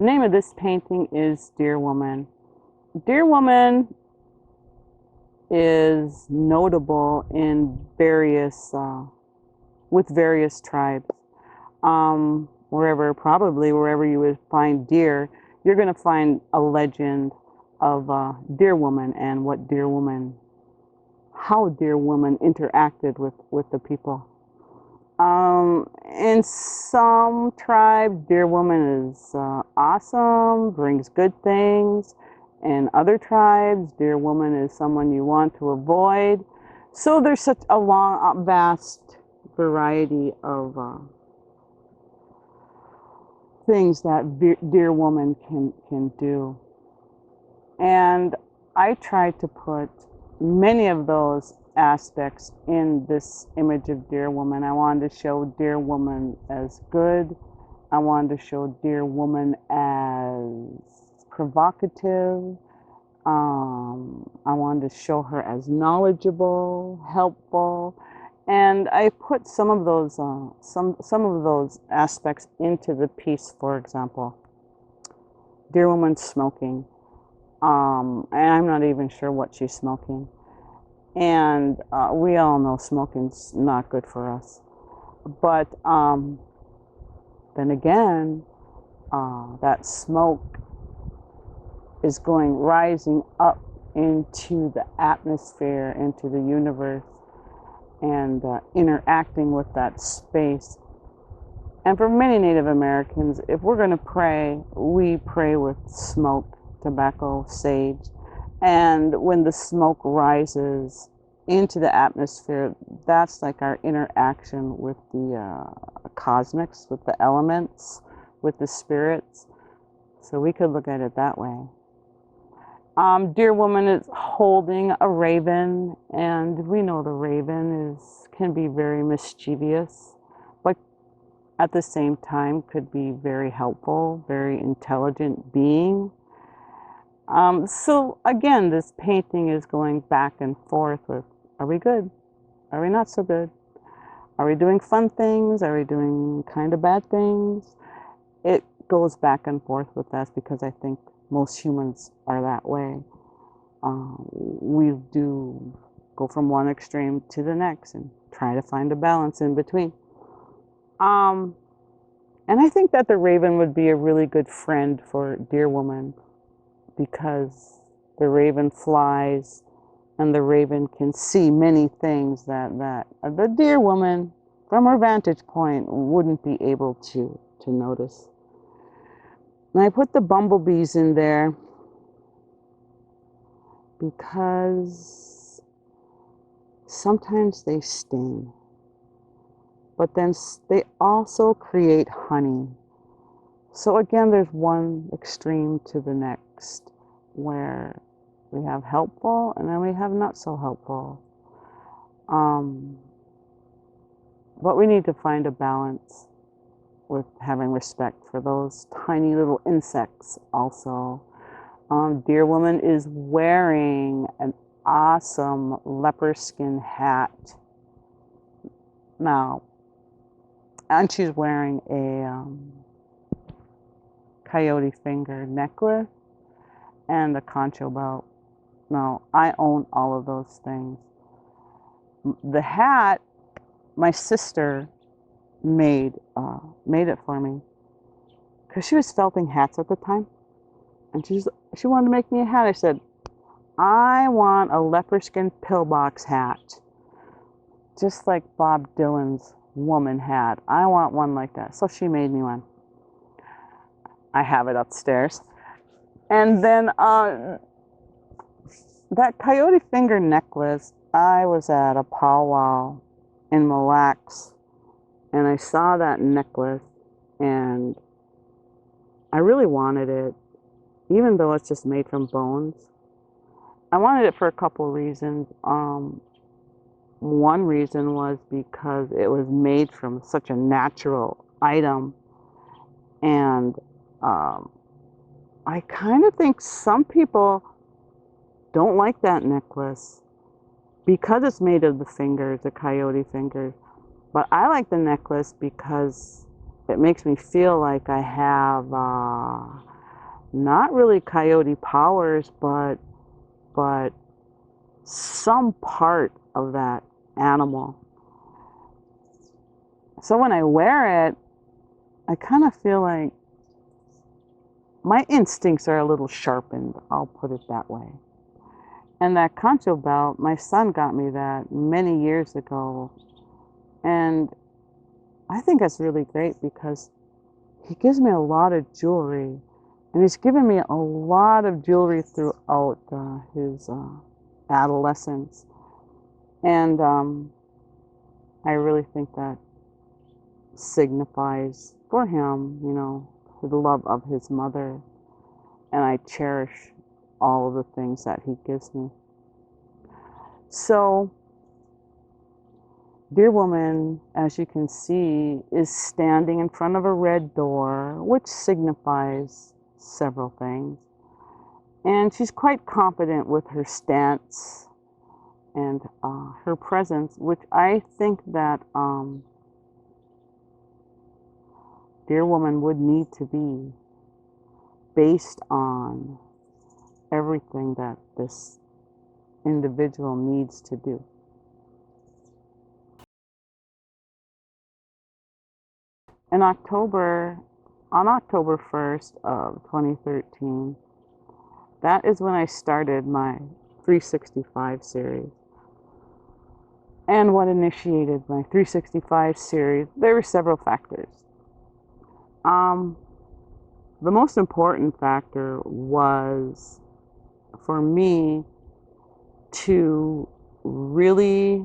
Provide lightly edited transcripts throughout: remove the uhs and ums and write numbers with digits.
The name of this painting is Dear Woman. Dear Woman is notable in with various tribes. Probably wherever you would find deer, you're going to find a legend of Dear Woman and how Dear Woman interacted with the people. In some tribes, Dear Woman is awesome, brings good things. In other tribes, Dear Woman is someone you want to avoid. So there's such a vast variety of things that Dear Woman can do. And I tried to put many of those aspects in this image of Dear Woman. I wanted to show Dear Woman as good. I wanted to show Dear Woman as provocative. I wanted to show her as knowledgeable, helpful, and I put some of those aspects into the piece. For example, Dear Woman smoking. And I'm not even sure what she's smoking. And we all know smoking's not good for us. But then again, that smoke is rising up into the atmosphere, into the universe, and interacting with that space. And for many Native Americans, if we're going to pray, we pray with smoke, tobacco, sage. And when the smoke rises into the atmosphere, that's like our interaction with the cosmics, with the elements, with the spirits. So we could look at it that way. Dear Woman is holding a raven, and we know the raven can be very mischievous, but at the same time could be very helpful, very intelligent being. So again, this painting is going back and forth with, are we good? Are we not so good? Are we doing fun things? Are we doing kind of bad things? It goes back and forth with that because I think most humans are that way. We do go from one extreme to the next and try to find a balance in between. And I think that the raven would be a really good friend for Dear Woman, because the raven flies and the raven can see many things that the Dear Woman, from her vantage point, wouldn't be able to notice. And I put the bumblebees in there because sometimes they sting, but then they also create honey. So again, there's one extreme to the next, where we have helpful and then we have not so helpful. But we need to find a balance with having respect for those tiny little insects also. Dear Woman is wearing an awesome leopard skin hat now, and she's wearing a coyote finger necklace and a concho belt. Now, I own all of those things. The hat, my sister made it for me because she was felting hats at the time, and she wanted to make me a hat. I said, I want a leopard skin pillbox hat, just like Bob Dylan's woman hat. I want one like that. So she made me one. I have it upstairs. And then that coyote finger necklace, I was at a powwow in Mille Lacs, and I saw that necklace, and I really wanted it, even though it's just made from bones. I wanted it for a couple reasons. One reason was because it was made from such a natural item, and I kind of think some people don't like that necklace because it's made of the fingers, the coyote fingers. But I like the necklace because it makes me feel like I have not really coyote powers, but some part of that animal. So when I wear it, I kind of feel like my instincts are a little sharpened, I'll put it that way. And that concho belt, my son got me that many years ago. And I think that's really great because he gives me a lot of jewelry. And he's given me a lot of jewelry throughout his adolescence. And I really think that signifies for him, you know, the love of his mother. And I cherish all of the things that he gives me. So, Dear Woman, as you can see, is standing in front of a red door, which signifies several things. And she's quite confident with her stance and her presence, which I think that Dear Woman would need to be based on everything that this individual needs to do. On October 1st of 2013, that is when I started my 365 series. And what initiated my 365 series, there were several factors. The most important factor was for me to really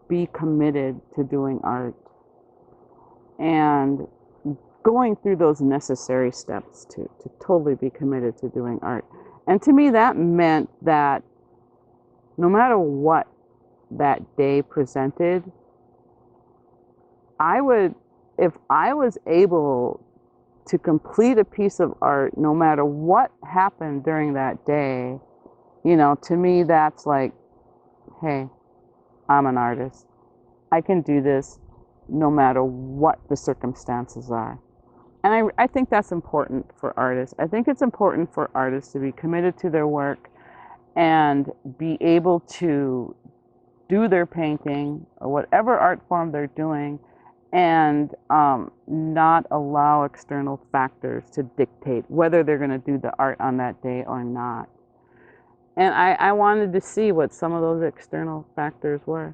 be committed to doing art and going through those necessary steps to totally be committed to doing art. And to me, that meant that no matter what that day presented, if I was able to complete a piece of art, no matter what happened during that day, you know, to me, that's like, hey, I'm an artist. I can do this no matter what the circumstances are. And I think that's important for artists. I think it's important for artists to be committed to their work and be able to do their painting or whatever art form they're doing and not allow external factors to dictate whether they're going to do the art on that day or not. And I wanted to see what some of those external factors were.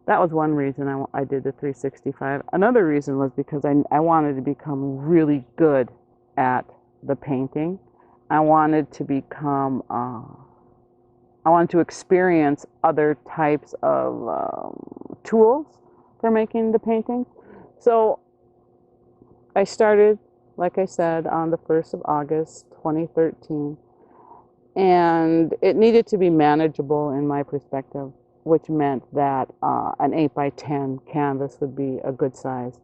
That was one reason I did the 365. Another reason was because I wanted to become really good at the painting. I wanted to become, I wanted to experience other types of tools for making the painting. So I started, like I said, on the 1st of August, 2013. And it needed to be manageable in my perspective, which meant that an 8x10 canvas would be a good size.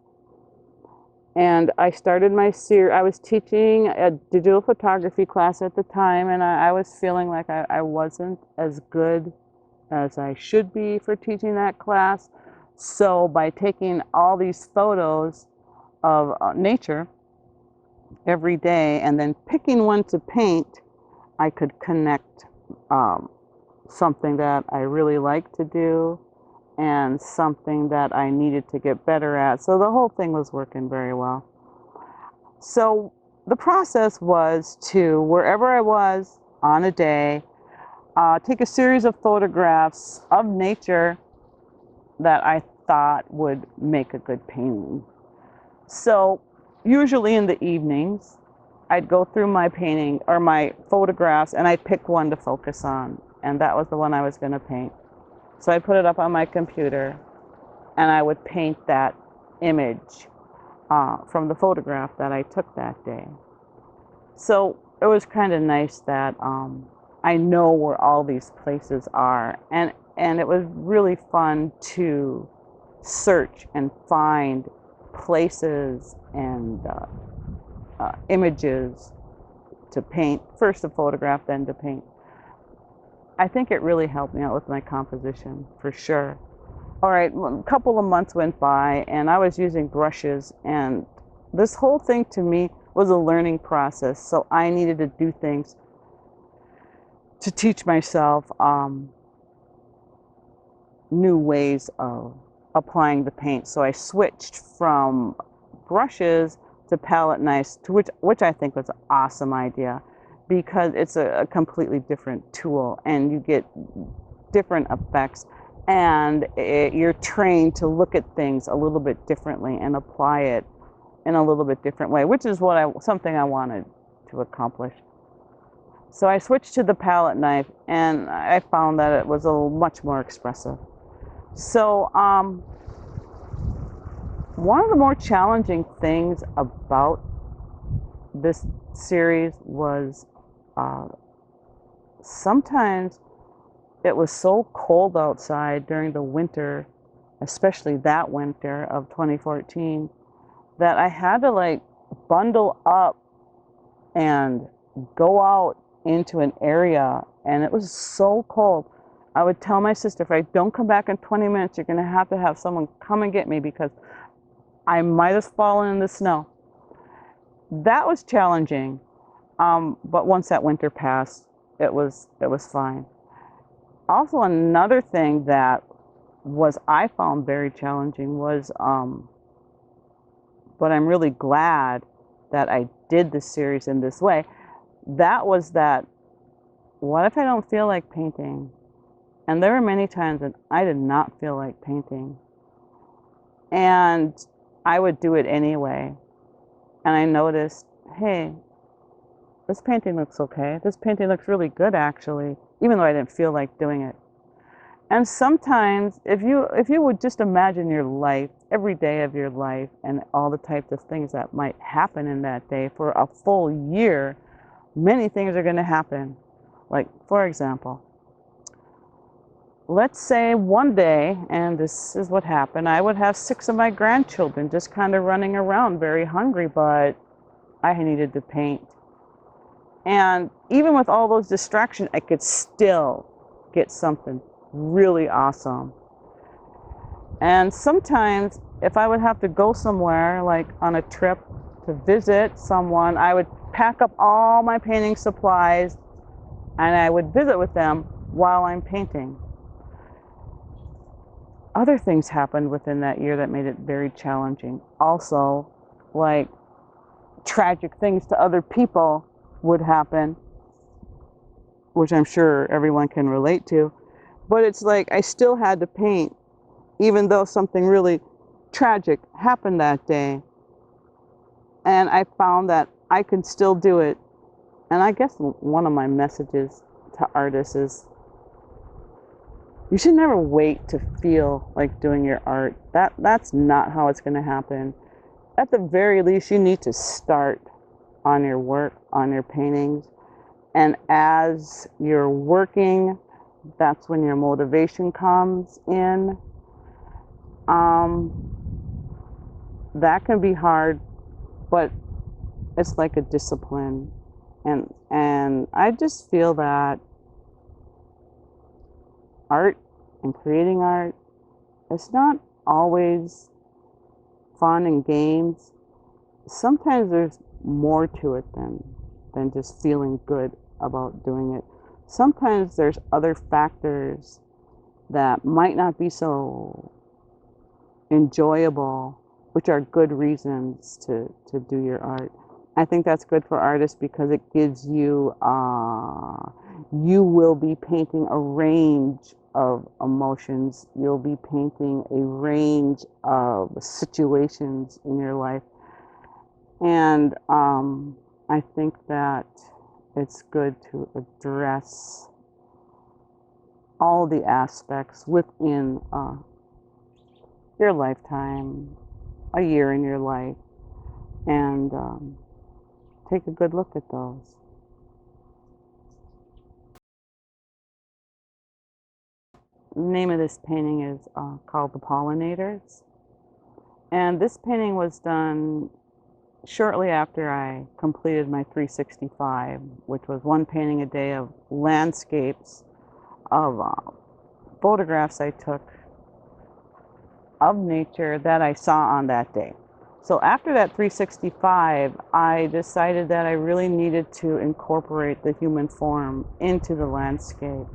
And I started my series. I was teaching a digital photography class at the time, and I was feeling like I wasn't as good as I should be for teaching that class. So by taking all these photos of nature every day and then picking one to paint, I could connect something that I really like to do and something that I needed to get better at. So the whole thing was working very well. So the process was to, wherever I was on a day, take a series of photographs of nature that I thought would make a good painting. So usually in the evenings, I'd go through my painting or my photographs and I'd pick one to focus on. And that was the one I was going to paint. So I put it up on my computer and I would paint that image from the photograph that I took that day. So it was kind of nice that I know where all these places are. And it was really fun to search and find places and images to paint, first to photograph, then to paint. I think it really helped me out with my composition, for sure. All right, a couple of months went by, and I was using brushes, and this whole thing to me was a learning process. So I needed to do things to teach myself new ways of applying the paint. So I switched from brushes to palette knives, to which I think was an awesome idea, because it's a completely different tool and you get different effects, and you're trained to look at things a little bit differently and apply it in a little bit different way, which is something I wanted to accomplish. So I switched to the palette knife, and I found that it was much more expressive. So one of the more challenging things about this series was sometimes it was so cold outside during the winter, especially that winter of 2014, that I had to like bundle up and go out into an area, and it was so cold. I would tell my sister, if I don't come back in 20 minutes, you're going to have someone come and get me because I might have fallen in the snow. That was challenging, but once that winter passed, it was fine. Also, another thing that I found very challenging was, but I'm really glad that I did this series in this way. That was that, what if I don't feel like painting? And there were many times that I did not feel like painting. And I would do it anyway. And I noticed, hey, this painting looks okay. This painting looks really good, actually, even though I didn't feel like doing it. And sometimes, if you would just imagine your life, every day of your life, and all the types of things that might happen in that day for a full year, many things are going to happen. Like, for example, let's say one day, and this is what happened, I would have 6 of my grandchildren just kind of running around very hungry, but I needed to paint. And even with all those distractions, I could still get something really awesome. And sometimes if I would have to go somewhere, like on a trip to visit someone, I would pack up all my painting supplies and I would visit with them while I'm painting. Other things happened within that year that made it very challenging. Also, like tragic things to other people would happen, which I'm sure everyone can relate to. But it's like I still had to paint, even though something really tragic happened that day. And I found that I could still do it. And I guess one of my messages to artists is, you should never wait to feel like doing your art. That's not how it's going to happen. At the very least, you need to start on your work, on your paintings. And as you're working, that's when your motivation comes in. That can be hard, but it's like a discipline. And I just feel that art and creating art, it's not always fun and games. Sometimes there's more to it than just feeling good about doing it. Sometimes there's other factors that might not be so enjoyable, which are good reasons to do your art. I think that's good for artists because it gives you, you will be painting a range of emotions. You'll be painting a range of situations in your life. And I think that it's good to address all the aspects within your lifetime, a year in your life, and take a good look at those. The name of this painting is called The Pollinators. And this painting was done shortly after I completed my 365, which was one painting a day of landscapes, of photographs I took of nature that I saw on that day. So after that 365, I decided that I really needed to incorporate the human form into the landscape.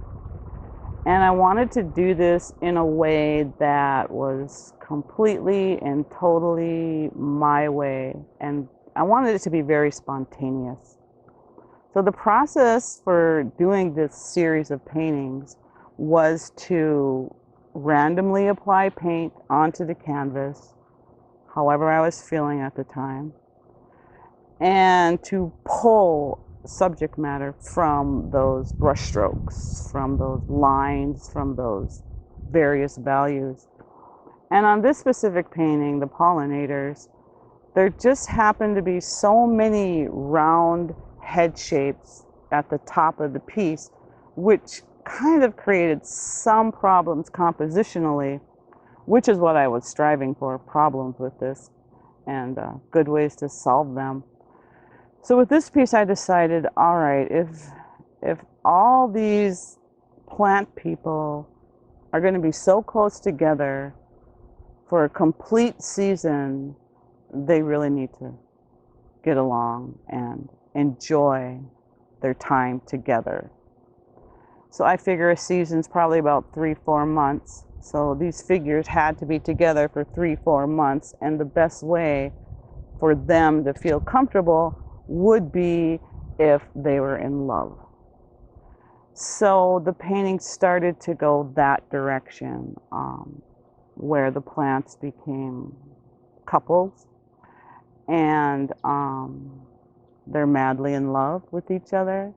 And I wanted to do this in a way that was completely and totally my way. And I wanted it to be very spontaneous. So the process for doing this series of paintings was to randomly apply paint onto the canvas, however I was feeling at the time, and to pull subject matter from those brushstrokes, from those lines, from those various values. And on this specific painting, the pollinators, there just happened to be so many round head shapes at the top of the piece, which kind of created some problems compositionally, which is what I was striving for, problems with this, and good ways to solve them. So with this piece, I decided, all right, if all these plant people are going to be so close together for a complete season, they really need to get along and enjoy their time together. So I figure a season's probably about 3-4 months. So these figures had to be together for 3-4 months, and the best way for them to feel comfortable would be if they were in love. So the painting started to go that direction, where the plants became couples, and they're madly in love with each other.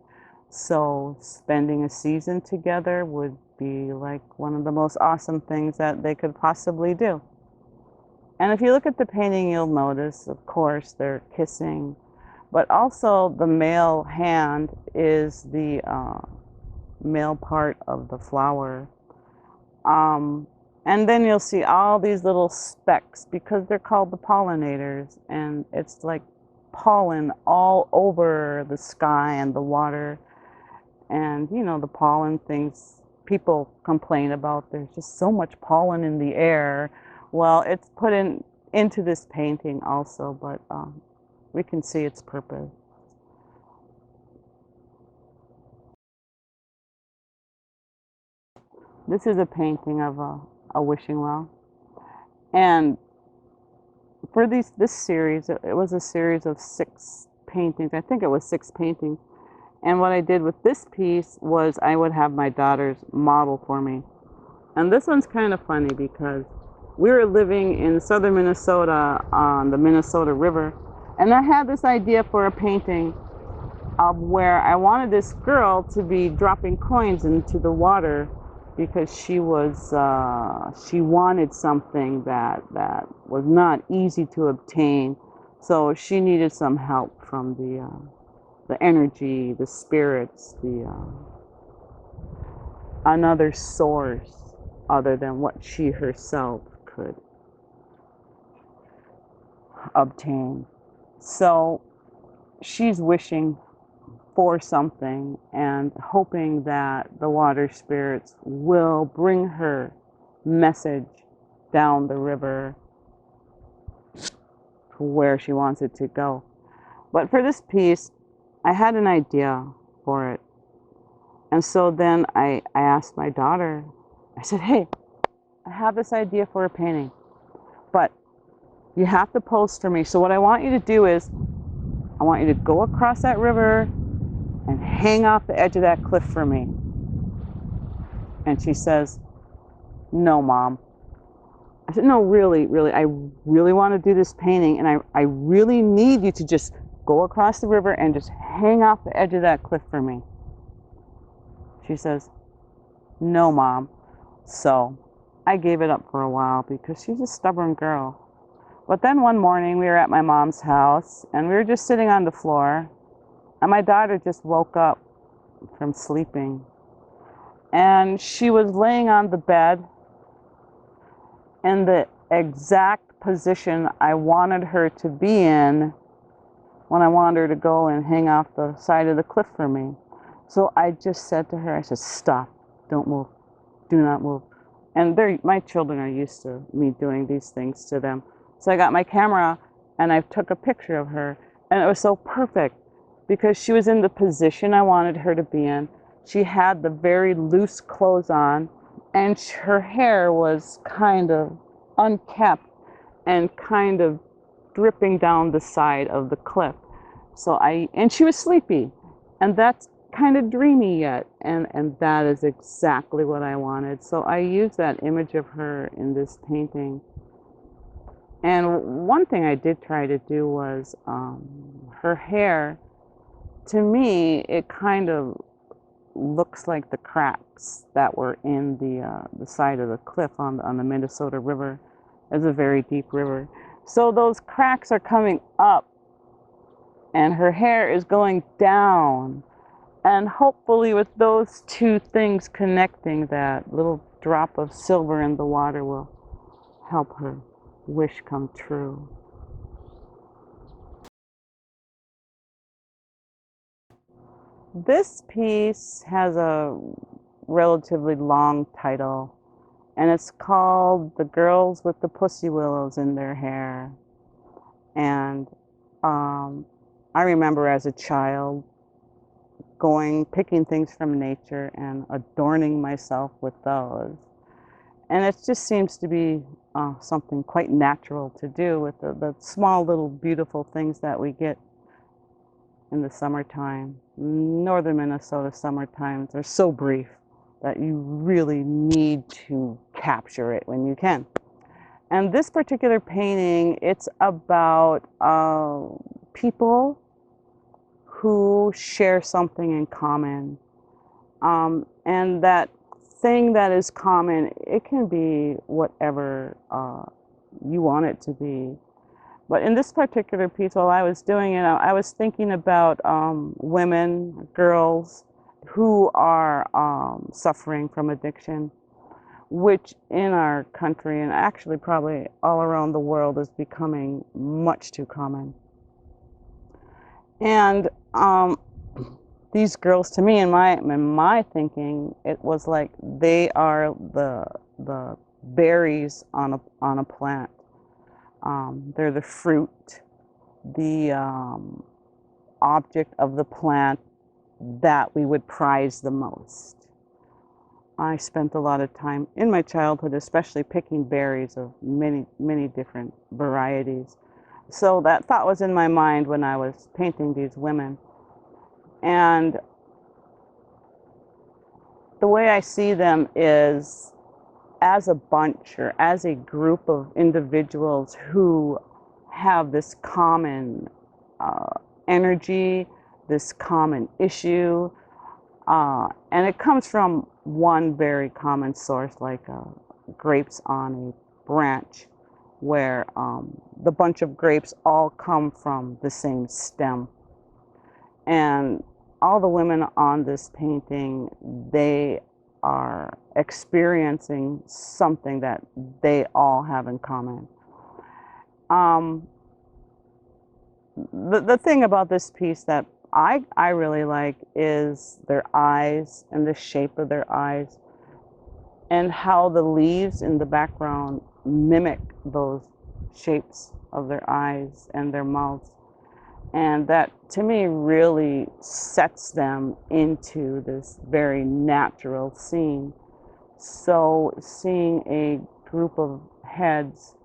So spending a season together would be like one of the most awesome things that they could possibly do. And if you look at the painting, you'll notice, of course, they're kissing, but also the male hand is the male part of the flower. And then you'll see all these little specks because they're called the pollinators, and it's like pollen all over the sky and the water. And you know, the pollen things people complain about, there's just so much pollen in the air. Well, it's put into this painting also, but we can see its purpose. This is a painting of a wishing well. And for this series, it was a series of 6 paintings. I think it was 6 paintings. And what I did with this piece was I would have my daughters model for me. And this one's kind of funny because we were living in southern Minnesota on the Minnesota River. And I had this idea for a painting of where I wanted this girl to be dropping coins into the water because she wanted something that was not easy to obtain. So she needed some help from the energy, the spirits, another source other than what she herself could obtain. So she's wishing for something and hoping that the water spirits will bring her message down the river to where she wants it to go. But for this piece, I had an idea for it. And so then I asked my daughter, I said, hey, I have this idea for a painting, but you have to pose for me. So what I want you to do is, I want you to go across that river and hang off the edge of that cliff for me. And she says, no, Mom. I said, no, really, I really want to do this painting, and I really need you to just go across the river and just hang off the edge of that cliff for me. She says, no, Mom. So I gave it up for a while because she's a stubborn girl. But then one morning we were at my mom's house and we were just sitting on the floor, and my daughter just woke up from sleeping. And she was laying on the bed in the exact position I wanted her to be in when I wanted her to go and hang off the side of the cliff for me. So I just said to her, I said, stop, don't move, do not move. And my children are used to me doing these things to them. So I got my camera and I took a picture of her, and it was so perfect because she was in the position I wanted her to be in. She had the very loose clothes on, and her hair was kind of unkept and kind of dripping down the side of the cliff. And she was sleepy, and that's kind of dreamy yet, and that is exactly what I wanted. So I used that image of her in this painting. And one thing I did try to do was her hair. To me, it kind of looks like the cracks that were in the side of the cliff on the Minnesota River. It's a very deep river. So those cracks are coming up, and her hair is going down. And hopefully, with those two things connecting, that little drop of silver in the water will help her wish come true. This piece has a relatively long title, and it's called "The Girls with the Pussy Willows in Their Hair." And I remember as a child picking things from nature and adorning myself with those. And it just seems to be something quite natural to do with the small little beautiful things that we get in the summertime. Northern Minnesota summertimes are so brief that you really need to capture it when you can. And this particular painting, it's about people who share something in common. And that thing that is common, it can be whatever you want it to be. But in this particular piece, while I was doing it, I was thinking about women, girls who are suffering from addiction, which in our country and actually probably all around the world is becoming much too common. And these girls, to me, in my thinking, it was like they are the berries on a plant. They're the fruit, the object of the plant that we would prize the most. I spent a lot of time in my childhood, especially picking berries of many, many different varieties. So that thought was in my mind when I was painting these women. And the way I see them is as a bunch or as a group of individuals who have this common energy, this common issue, and it comes from one very common source, like grapes on a branch, where the bunch of grapes all come from the same stem. And all the women on this painting, they are experiencing something that they all have in common. The thing about this piece that I really like is their eyes and the shape of their eyes, and how the leaves in the background mimic those shapes of their eyes and their mouths. And that, to me, really sets them into this very natural scene. So seeing a group of heads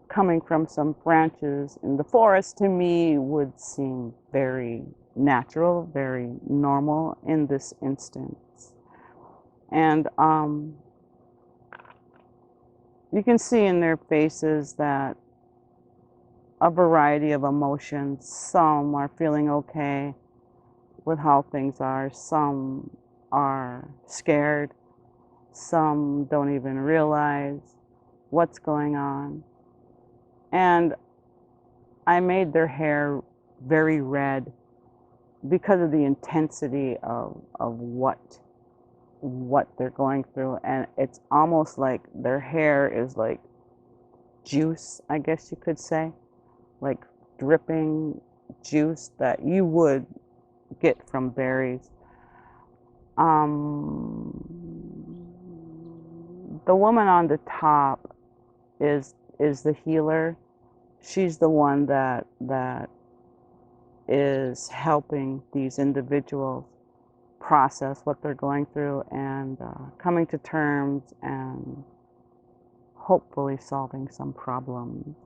coming from some branches in the forest, to me, would seem very natural, very normal in this instance. And you can see in their faces that a variety of emotions. Some are feeling okay with how things are. Some are scared. Some don't even realize what's going on. And I made their hair very red because of the intensity of what they're going through. And it's almost like their hair is like juice, I guess you could say, like dripping juice that you would get from berries. The woman on the top is the healer. she's the one that is helping these individuals process what they're going through and coming to terms and hopefully solving some problems.